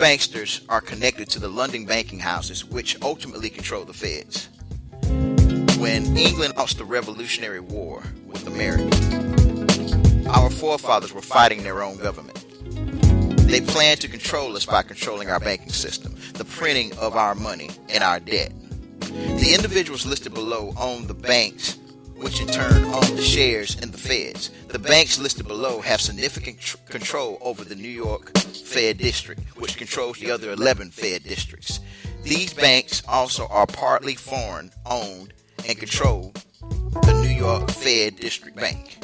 banksters are connected to the London banking houses, which ultimately control the Feds. When England lost the Revolutionary War with America, our forefathers were fighting their own government. They planned to control us by controlling our banking system, the printing of our money and our debt. The individuals listed below own the banks, which in turn own the shares in the Feds. The banks listed below have significant control over the New York Fed District, which controls the other 11 Fed districts. These banks also are partly foreign owned and control the New York Fed District Bank.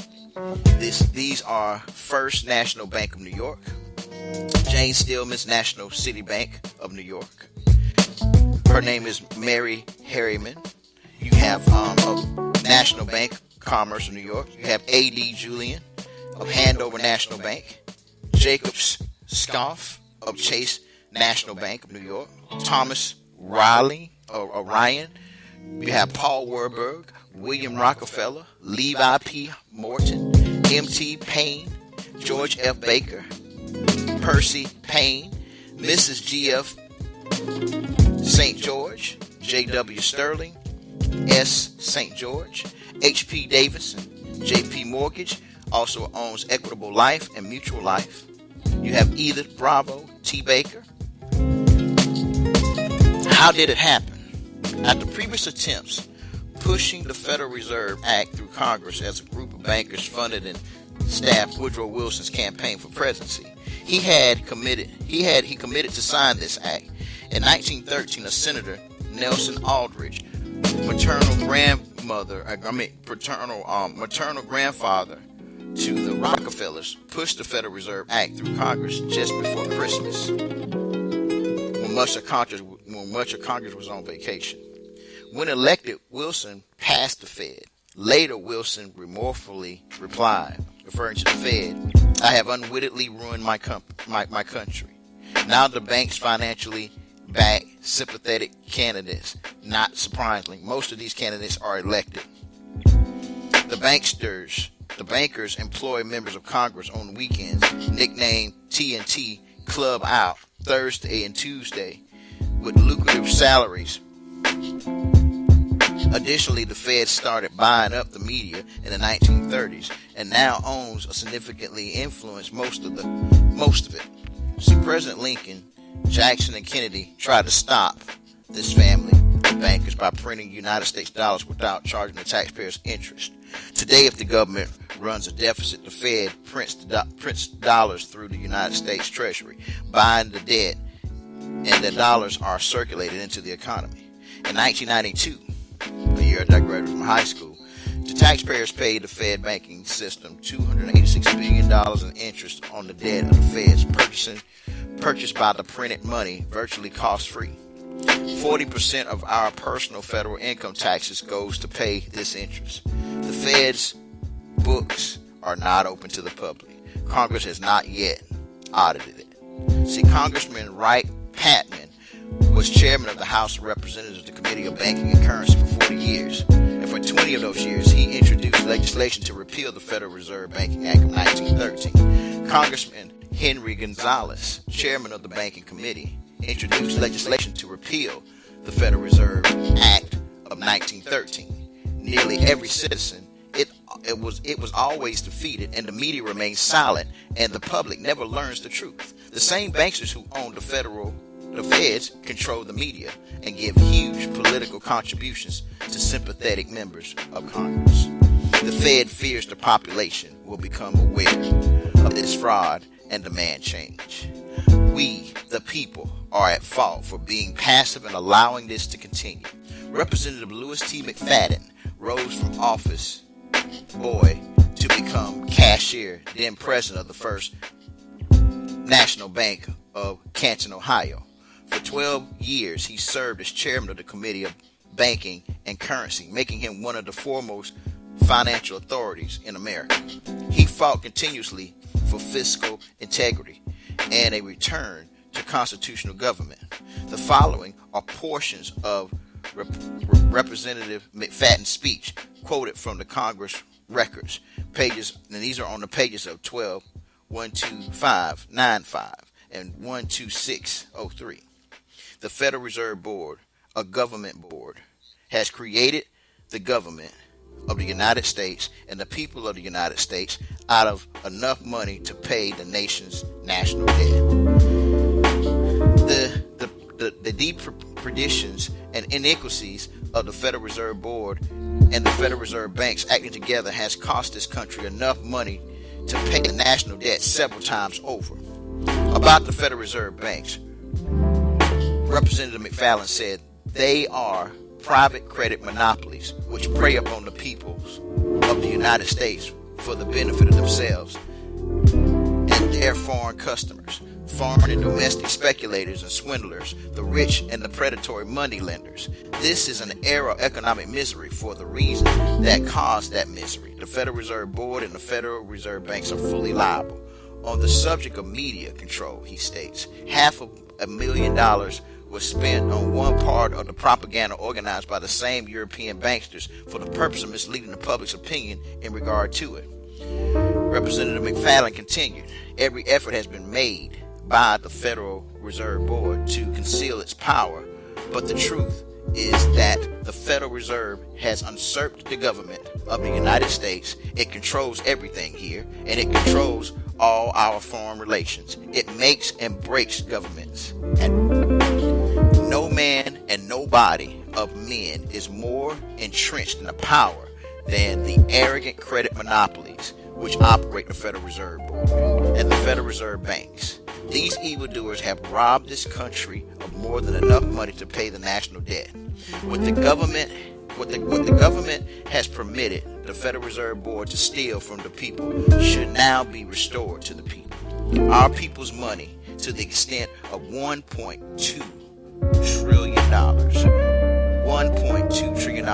These are First National Bank of New York, Jane Stillman's National City Bank of New York. Her name is Mary Harriman. You have National Bank Commerce of New York. You have A.D. Julian of Handover National Bank, Jacob Scoff of Chase National Bank of New York, Thomas Ryan. You have Paul Warburg, William Rockefeller, Levi P. Morton, M.T. Payne, George F. Baker, Percy Payne, Mrs. G.F. St. George, J.W. Sterling, S. St. George, H.P. Davidson, J.P. Mortgage also owns Equitable Life and Mutual Life. You have Edith Bravo, T. Baker. How did it happen? After previous attempts pushing the Federal Reserve Act through Congress as a group of bankers funded and staffed Woodrow Wilson's campaign for presidency, he committed to sign this act. In 1913, a Senator, Nelson Aldrich, maternal grandfather to the Rockefellers, pushed the Federal Reserve Act through Congress just before Christmas, when much of Congress was on vacation. When elected, Wilson passed the Fed. Later, Wilson remorsefully replied, referring to the Fed, "I have unwittingly ruined my country." Now the banks financially back sympathetic candidates. Not surprisingly, most of these candidates are elected. The bankers employ members of Congress on weekends, nicknamed T&T Club Out, Thursday and Tuesday, with lucrative salaries. Additionally, the Fed started buying up the media in the 1930s and now owns or significantly influenced most of it. See, President Lincoln, Jackson, and Kennedy tried to stop this family of bankers by printing United States dollars without charging the taxpayers interest. Today, if the government runs a deficit, the Fed prints dollars through the United States Treasury, buying the debt, and the dollars are circulated into the economy. In 1992, a year after I graduated from high school, the taxpayers paid the Fed banking system $286 billion in interest on the debt of the Feds, purchased by the printed money virtually cost-free. 40% of our personal federal income taxes goes to pay this interest. The Fed's books are not open to the public. Congress has not yet audited it. See, Congressman Wright Patman was chairman of the House of Representatives of the Committee of Banking and Currency for 40 years. And for 20 of those years, he introduced legislation to repeal the Federal Reserve Banking Act of 1913. Congressman Henry Gonzalez, chairman of the Banking Committee, introduced legislation to repeal the Federal Reserve Act of 1913. Nearly every citizen, it was always defeated, and the media remains silent, and the public never learns the truth. The same banksters who own the Feds control the media and give huge political contributions to sympathetic members of Congress. The Fed fears the population will become aware of this fraud and demand change. We, the people, are at fault for being passive and allowing this to continue. Representative Louis T. McFadden rose from office boy to become cashier, then president of the First National Bank of Canton, Ohio. For 12 years, he served as chairman of the Committee of Banking and Currency, making him one of the foremost financial authorities in America. He fought continuously for fiscal integrity and a return to constitutional government. The following are portions of Representative McFadden's speech quoted from the Congress records, pages, and these are on the pages of 12, 125, 95, and 12603. The Federal Reserve Board, a government board, has created the government of the United States and the people of the United States out of enough money to pay the nation's national debt. The deep traditions and inequities of the Federal Reserve Board and the Federal Reserve banks acting together has cost this country enough money to pay the national debt several times over. About the Federal Reserve banks, Representative McFarland said they are private credit monopolies which prey upon the peoples of the United States for the benefit of themselves and their foreign customers. Foreign and domestic speculators and swindlers, the rich and the predatory money lenders. This is an era of economic misery for the reason that caused that misery. The Federal Reserve Board and the Federal Reserve banks are fully liable. On the subject of media control, he states, $500,000 was spent on one part of the propaganda organized by the same European banksters for the purpose of misleading the public's opinion in regard to it. Representative McFarland continued, every effort has been made by the Federal Reserve Board to conceal its power, but the truth is that the Federal Reserve has usurped the government of the United States. It controls everything here, and it controls all our foreign relations. It makes and breaks governments. And no man and nobody of men is more entrenched in the power than the arrogant credit monopolies which operate the Federal Reserve Board and the Federal Reserve banks. These evildoers have robbed this country of more than enough money to pay the national debt. What the government has permitted the Federal Reserve Board to steal from the people should now be restored to the people. Our people's money, to the extent of $1.2 trillion. $1.2 trillion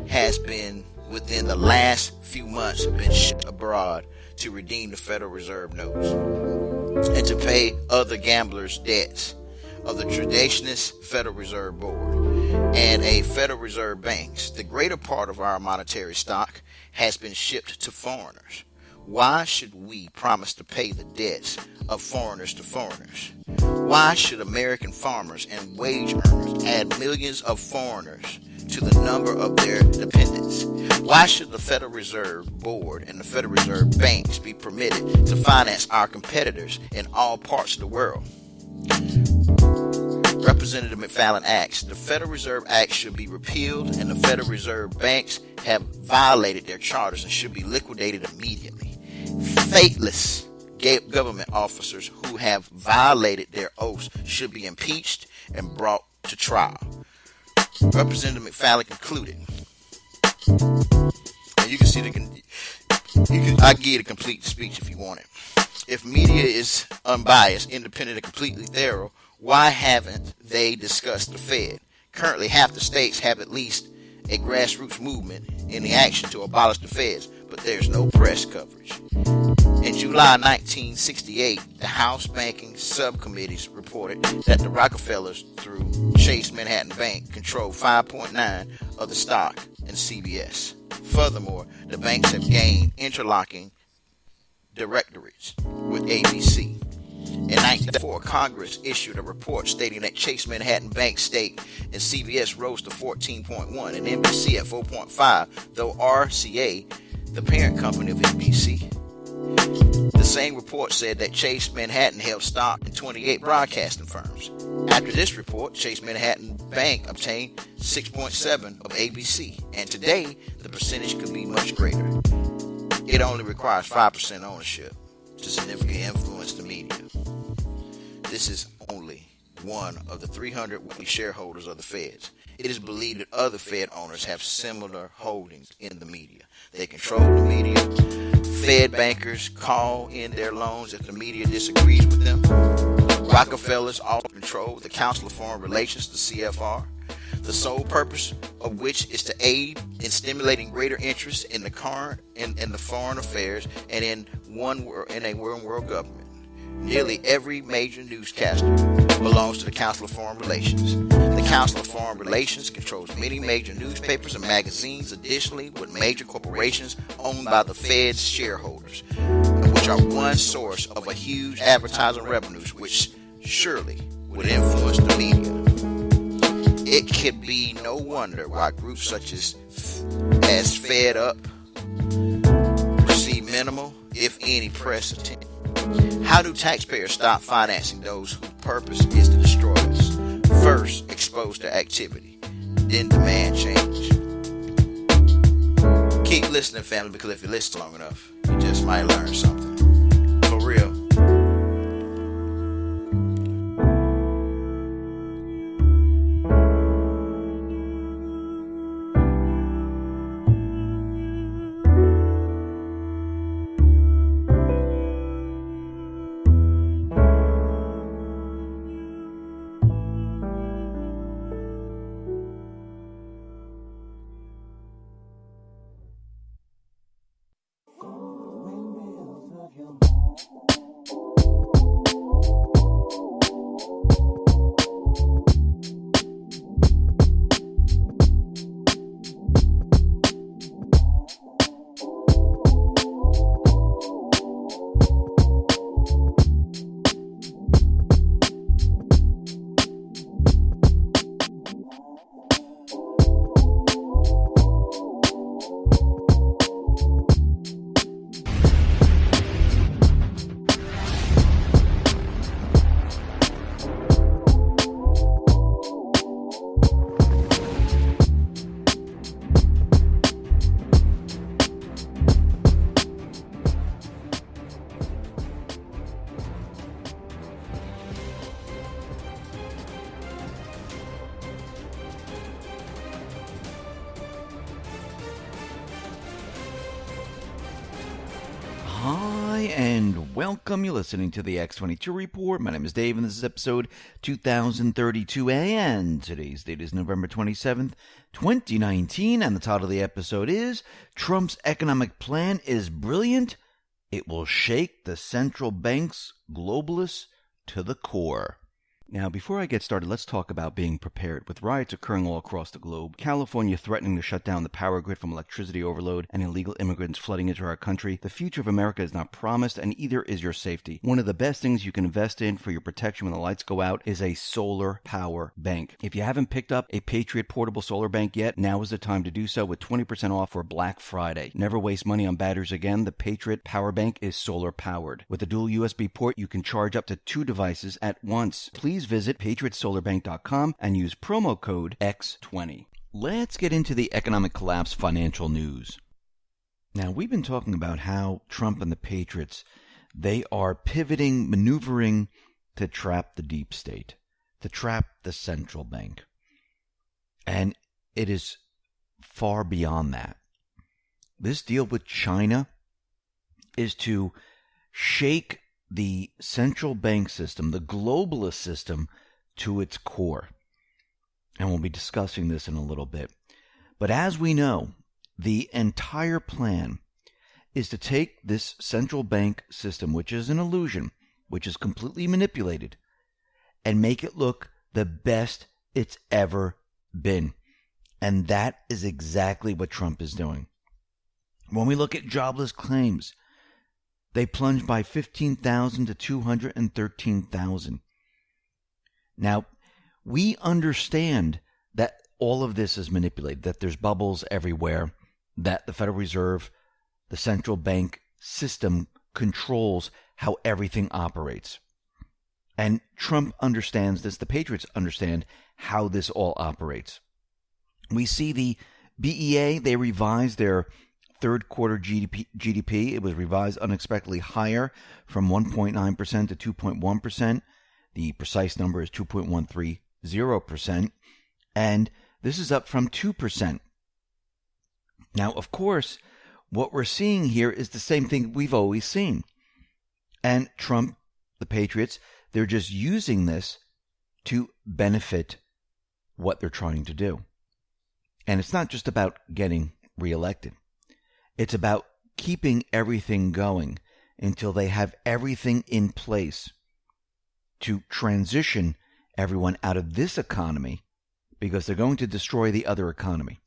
has been, within the last few months, been shipped abroad to redeem the Federal Reserve notes and to pay other gamblers' debts of the traditionalist Federal Reserve Board and a Federal Reserve banks. The greater part of our monetary stock has been shipped to foreigners. Why should we promise to pay the debts of foreigners to foreigners? Why should American farmers and wage earners add millions of foreigners to the number of their dependents? Why should the Federal Reserve Board and the Federal Reserve banks be permitted to finance our competitors in all parts of the world? Representative McFarland asks, the Federal Reserve Act should be repealed and the Federal Reserve banks have violated their charters and should be liquidated immediately. Faithless government officers who have violated their oaths should be impeached and brought to trial. Representative McFarland concluded. And you can see I give a complete speech if you want it. If media is unbiased, independent, and completely thorough, why haven't they discussed the Fed? Currently, half the states have at least a grassroots movement in the action to abolish the Feds, but there's no press coverage. In July 1968, the House Banking Subcommittees reported that the Rockefellers, through Chase Manhattan Bank, controlled 5.9% of the stock in CBS. Furthermore, the banks have gained interlocking directorates with ABC. In 1994, Congress issued a report stating that Chase Manhattan Bank's stake in CBS rose to 14.1% and NBC at 4.5%, though RCA, the parent company of NBC, the same report said that Chase Manhattan held stock in 28 broadcasting firms. After this report, Chase Manhattan Bank obtained 6.7% of ABC, and today the percentage could be much greater. It only requires 5% ownership to significantly influence the media. This is only one of the 300 weekly shareholders of the Feds. It is believed that other Fed owners have similar holdings in the media. They control the media. Fed bankers call in their loans if the media disagrees with them. Rockefellers also control the Council of Foreign Relations, the CFR, the sole purpose of which is to aid in stimulating greater interest in the current in the foreign affairs and in a world government. Nearly every major newscaster belongs to the Council of Foreign Relations. The Council of Foreign Relations controls many major newspapers and magazines, additionally with major corporations owned by the Fed's shareholders, which are one source of a huge advertising revenues which surely would influence the media. It could be no wonder why groups such as Fed Up receive minimal, if any, press attention. How do taxpayers stop financing those whose purpose is to destroy us? First, expose their activity, then demand change. Keep listening, family, because if you listen long enough, you just might learn something. For real. Hi, and welcome. You're listening to the X22 Report. My name is Dave, and this is episode 2032, and today's date is November 27th, 2019, and the title of the episode is Trump's Economic Plan is Brilliant. It will shake the central banks, globalists, to the core. Now, before I get started, let's talk about being prepared. With riots occurring all across the globe, California threatening to shut down the power grid from electricity overload, and illegal immigrants flooding into our country, the future of America is not promised, and either is your safety. One of the best things you can invest in for your protection when the lights go out is a solar power bank. If you haven't picked up a Patriot portable solar bank yet, now is the time to do so with 20% off for Black Friday. Never waste money on batteries again. The Patriot power bank is solar powered. With a dual USB port, you can charge up to 2 devices at once. Please visit patriotsolarbank.com and use promo code X20. Let's get into the economic collapse financial news. Now, we've been talking about how Trump and the Patriots, they are pivoting, maneuvering to trap the deep state, to trap the central bank. And it is far beyond that. This deal with China is to shake the central bank system, the globalist system, to its core. And we'll be discussing this in a little bit. But as we know, the entire plan is to take this central bank system, which is an illusion, which is completely manipulated, and make it look the best it's ever been. And that is exactly what Trump is doing. When we look at jobless claims, they plunged by 15,000 to 213,000. Now, we understand that all of this is manipulated, that there's bubbles everywhere, that the Federal Reserve, the central bank system controls how everything operates. And Trump understands this. The Patriots understand how this all operates. We see the BEA, they revised their third quarter GDP. It was revised unexpectedly higher from 1.9% to 2.1%. The precise number is 2.130%. And this is up from 2%. Now, of course, what we're seeing here is the same thing we've always seen. And Trump, the Patriots, they're just using this to benefit what they're trying to do. And it's not just about getting reelected. It's about keeping everything going until they have everything in place to transition everyone out of this economy, because they're going to destroy the other economy.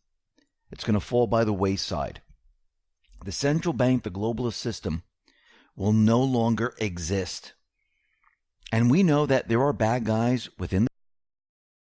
It's going to fall by the wayside. The central bank, the globalist system, will no longer exist. And we know that there are bad guys within